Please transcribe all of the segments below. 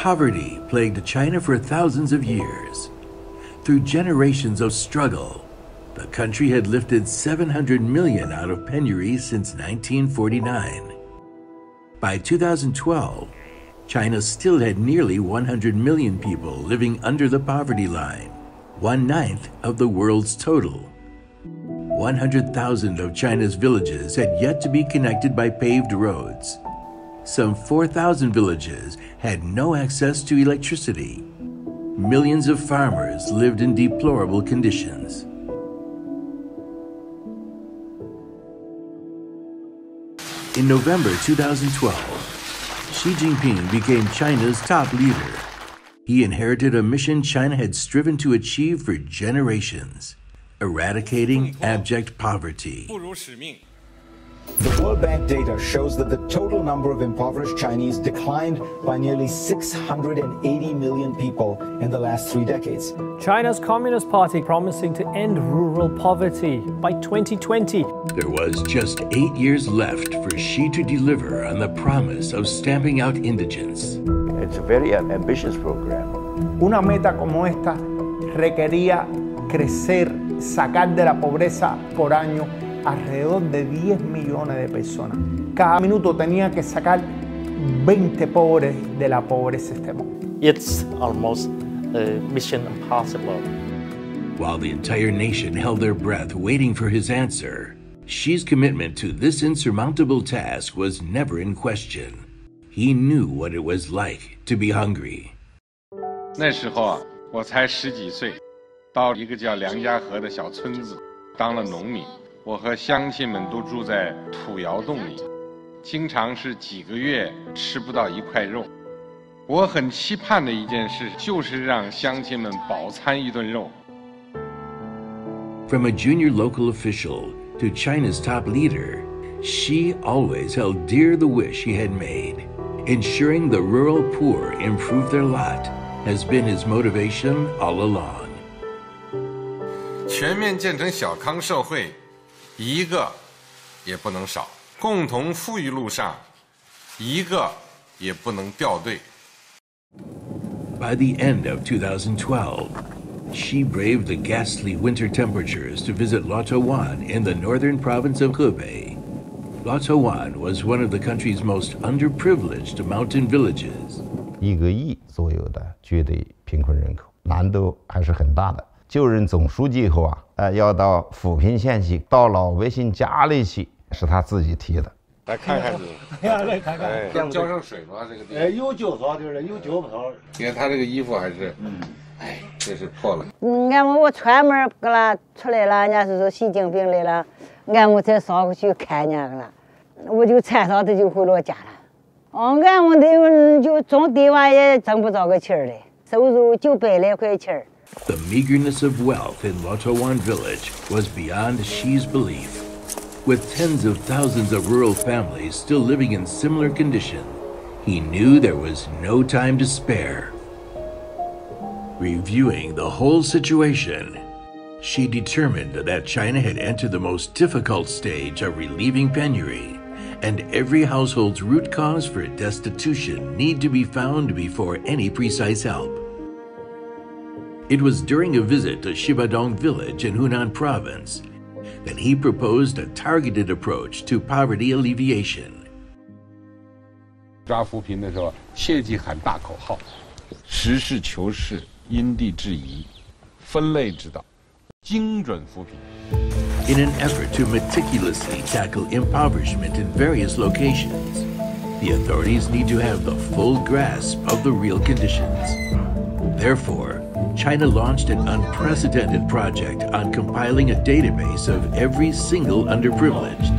Poverty plagued China for thousands of years. Through generations of struggle, the country had lifted 700 million out of penury since 1949. By 2012, China still had nearly 100 million people living under the poverty line, 1/9 of the world's total. 100,000 of China's villages had yet to be connected by paved roads. Some 4,000 villages had no access to electricity. Millions of farmers lived in deplorable conditions. In November 2012, Xi Jinping became China's top leader. He inherited a mission China had striven to achieve for generations: eradicating abject poverty. The World Bank data shows that the total number of impoverished Chinese declined by nearly 680 million people in the last 3 decades. China's Communist Party promising to end rural poverty by 2020. There was just 8 years left for Xi to deliver on the promise of stamping out indigence. It's a very ambitious program. Una meta como esta requería crecer, sacar de la pobreza por año alrededor de 10 millones de personas. Cada minuto tenía que sacar 20 pobres de la pobreza extrema. It's almost mission impossible. While the entire nation held their breath waiting for his answer, Xi's commitment to this insurmountable task was never in question. He knew what it was like to be hungry. 那时候我才10几岁，到一个叫梁家河的小村子当了农民。我和乡亲们都住在土窑洞里，经常是几个月吃不到1块肉。我很期盼的一件事就是让乡亲们饱餐一顿肉。From a junior local official to China's top leader, Xi always held dear the wish he had made. Ensuring the rural poor improve their lot has been his motivation all along. 全面建成小康社会，一个也不能少。共同富裕路上，一个也不能掉队。By the end of 2012, Xi braved the ghastly winter temperatures to visit Whtch in the northern province of Hebei. Whtch was one of the country's most underprivileged mountain villages. 1个亿左右的绝对贫困人口，难度还是很大的。就任总书记以后啊，要到扶贫县去，到老百姓家里去，是他自己提的。来看看这个，来看看，要浇上水吗？这个地方？有浇草的，有浇不草。你看他这个衣服还是，这是破了。俺们我串门给他出来了，人家是说习近平来了，俺们才上过去看人家了，我就穿上他就回老家了。俺们的就种地娃也挣不着个钱来，收入900来块钱。The meagerness of wealth in Whtch village was beyond Xi's belief. With tens of thousands of rural families still living in similar condition, he knew there was no time to spare. Reviewing the whole situation, Xi determined that China had entered the most difficult stage of relieving penury, and every household's root cause for destitution need to be found before any precise help. It was during a visit to Shibadong village in Hunan province that he proposed a targeted approach to poverty alleviation. 抓扶贫的时候，切忌喊大口号，实事求是，因地制宜，分类指导，精准扶贫。In an effort to meticulously tackle impoverishment in various locations, the authorities need to have the full grasp of the real conditions. Therefore, China launched an unprecedented project on compiling a database of every single underprivileged.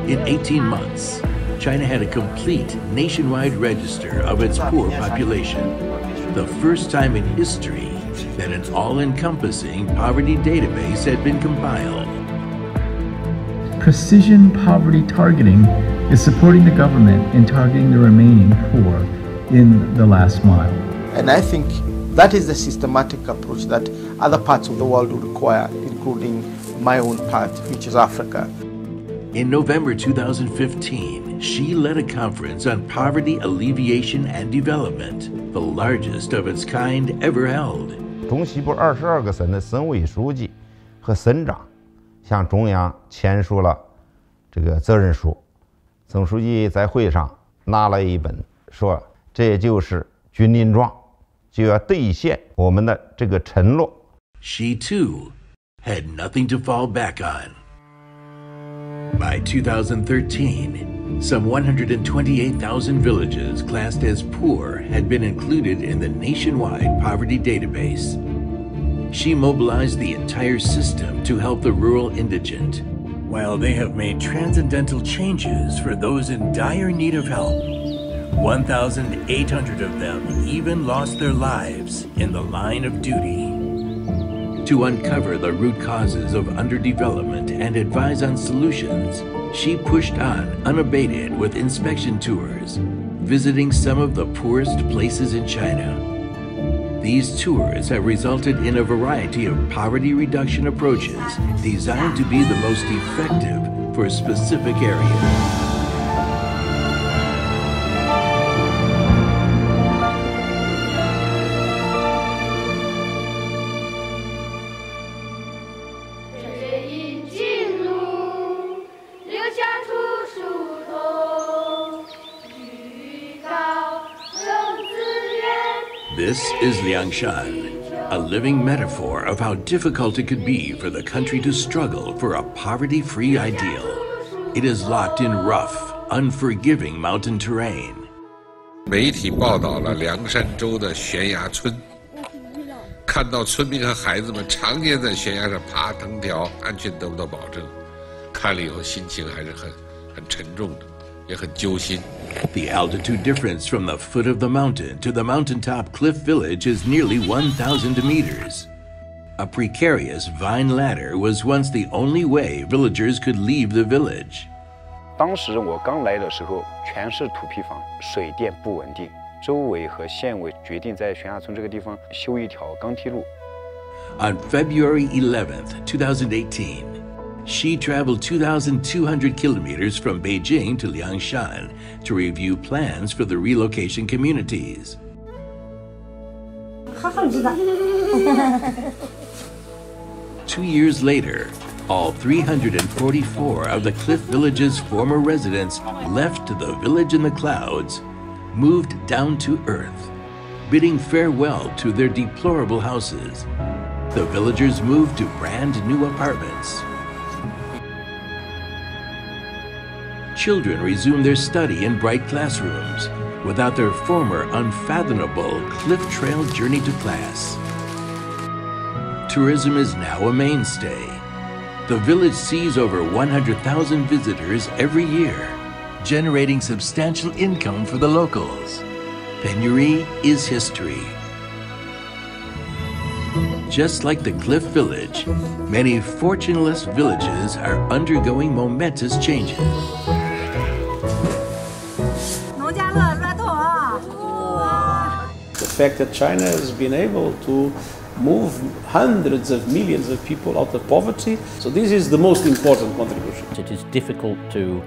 In 18 months, China had a complete nationwide register of its poor population, the first time in history that an all-encompassing poverty database had been compiled. Precision poverty targeting is supporting the government in targeting the remaining poor in the last mile. And I think that is the systematic approach that other parts of the world will require, including my own part, which is Africa. In November 2015, Xi led a conference on poverty alleviation and development, the largest of its kind ever held. 中西部22个省的省委书记和省长向中央签署了这个责任书。总书记在会上拿了一本，说这就是军令状，就要兑现我们的这个承诺。Xi too had nothing to fall back on. By 2013, some 128,000 villages classed as poor had been included in the nationwide poverty database. Xi mobilized the entire system to help the rural indigent. While they have made transcendental changes for those in dire need of help, 1,800 of them even lost their lives in the line of duty. To uncover the root causes of underdevelopment and advise on solutions, Xi pushed on unabated with inspection tours, visiting some of the poorest places in China. These tours have resulted in a variety of poverty reduction approaches designed to be the most effective for specific areas. This is Liangshan, a living metaphor of how difficult it could be for the country to struggle for a poverty-free ideal. It is locked in rough, unforgiving mountain terrain. 媒体报道了凉山州的悬崖村，看到村民和孩子们常年在悬崖上爬藤条，安全得不到保证，看了以后心情还是很沉重的，也很揪心。 The altitude difference from the foot of the mountain to the mountaintop cliff village is nearly 1,000 meters. A precarious vine ladder was once the only way villagers could leave the village. 当时我刚来的时候，全是土坯房，水电不稳定。州委和县委决定在悬崖村这个地方修一条钢梯路。On February 11th, 2018, Xi traveled 2,200 kilometers from Beijing to Liangshan to review plans for the relocation communities. 2 years later, all 344 of the Cliff Village's former residents left the village in the clouds, moved down to earth, bidding farewell to their deplorable houses. The villagers moved to brand new apartments. Children resumed their study in bright classrooms without their former unfathomable cliff trail journey to class. Tourism is now a mainstay. The village sees over 100,000 visitors every year, generating substantial income for the locals. Penury is history. Just like the Cliff Village, many fortuneless villages are undergoing momentous changes. The fact that China has been able to move hundreds of millions of people out of poverty, so this is the most important contribution. It is difficult to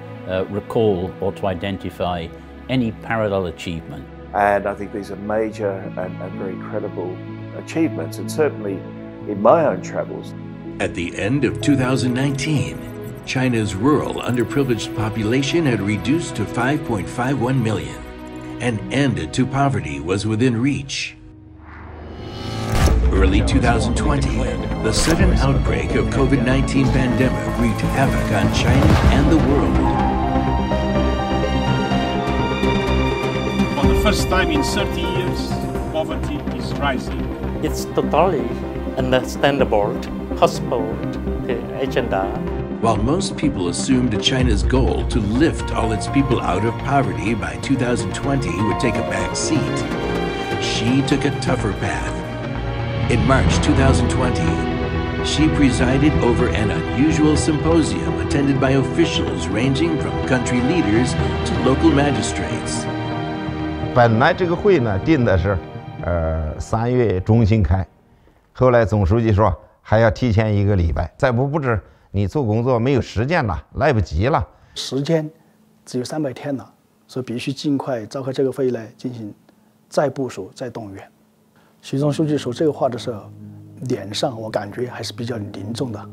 recall or to identify any parallel achievement. And I think these are major and very credible achievements, and certainly in my own travels. At the end of 2019, China's rural underprivileged population had reduced to 5.51 million. An end to poverty was within reach. Early 2020, the sudden outbreak of COVID-19 pandemic wreaked havoc on China and the world. For the first time in 30 years, poverty is rising. It's totally understandable, possible agenda. While most people assumed China's goal to lift all its people out of poverty by 2020 would take a back seat, Xi took a tougher path. In March 2020, Xi presided over an unusual symposium attended by officials ranging from country leaders to local magistrates. 本来这个会呢定的是3月中旬开，后来总书记说还要提前1个礼拜，在不止你做工作没有时间了，来不及了。时间只有300天了，所以必须尽快召开这个会议来进行再部署、再动员。习总书记说这个话的时候，脸上我感觉还是比较凝重的。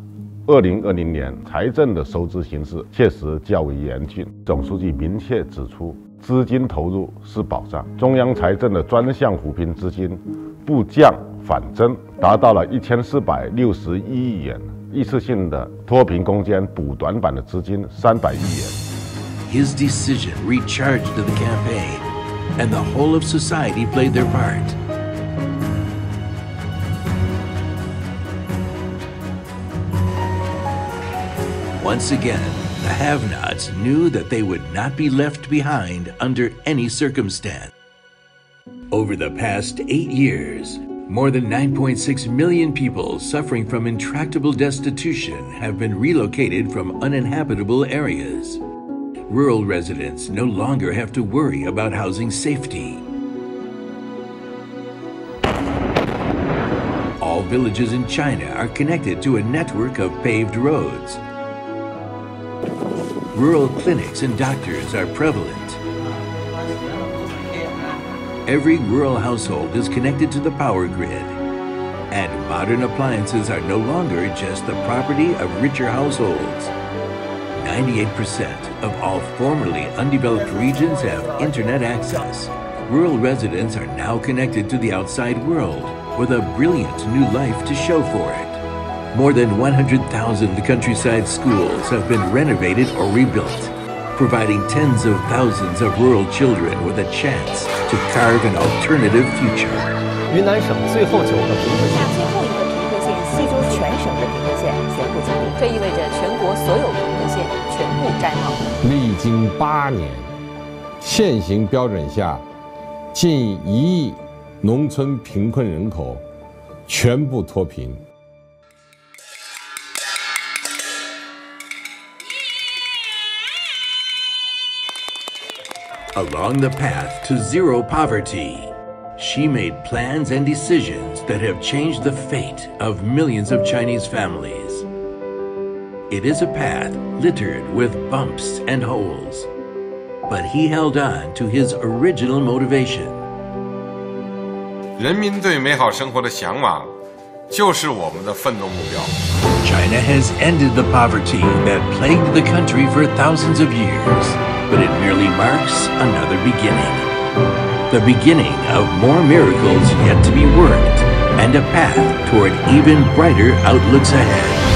2020年财政的收支形势确实较为严峻，总书记明确指出，资金投入是保障，中央财政的专项扶贫资金不降反增，达到了1461亿元，一次性的脱贫攻坚补短板的资金300亿元。His decision recharged the campaign, and the whole of society played their part. Once again, the have-nots knew that they would not be left behind under any circumstance. Over the past 8 years, more than 9.6 million people suffering from intractable destitution have been relocated from uninhabitable areas. Rural residents no longer have to worry about housing safety. All villages in China are connected to a network of paved roads. Rural clinics and doctors are prevalent. Every rural household is connected to the power grid, and modern appliances are no longer just the property of richer households. 98% of all formerly undeveloped regions have internet access. Rural residents are now connected to the outside world with a brilliant new life to show for it. More than 100,000 countryside schools have been renovated or rebuilt, providing tens of thousands of rural children with a chance to carve an alternative future. 云南省最后9个贫困县，最后一个贫困县西周全省的贫困县宣布解体，这意味着全国所有贫困县全部摘帽。历经8年，现行标准下，近1亿农村贫困人口全部脱贫。 Along the path to zero poverty, she made plans and decisions that have changed the fate of millions of Chinese families. It is a path littered with bumps and holes, but he held on to his original motivation. 人民对美好生活的向往，就是我们的奋斗目标。 China has ended the poverty that plagued the country for thousands of years, but it merely marks another beginning. The beginning of more miracles yet to be worked, and a path toward even brighter outlooks ahead.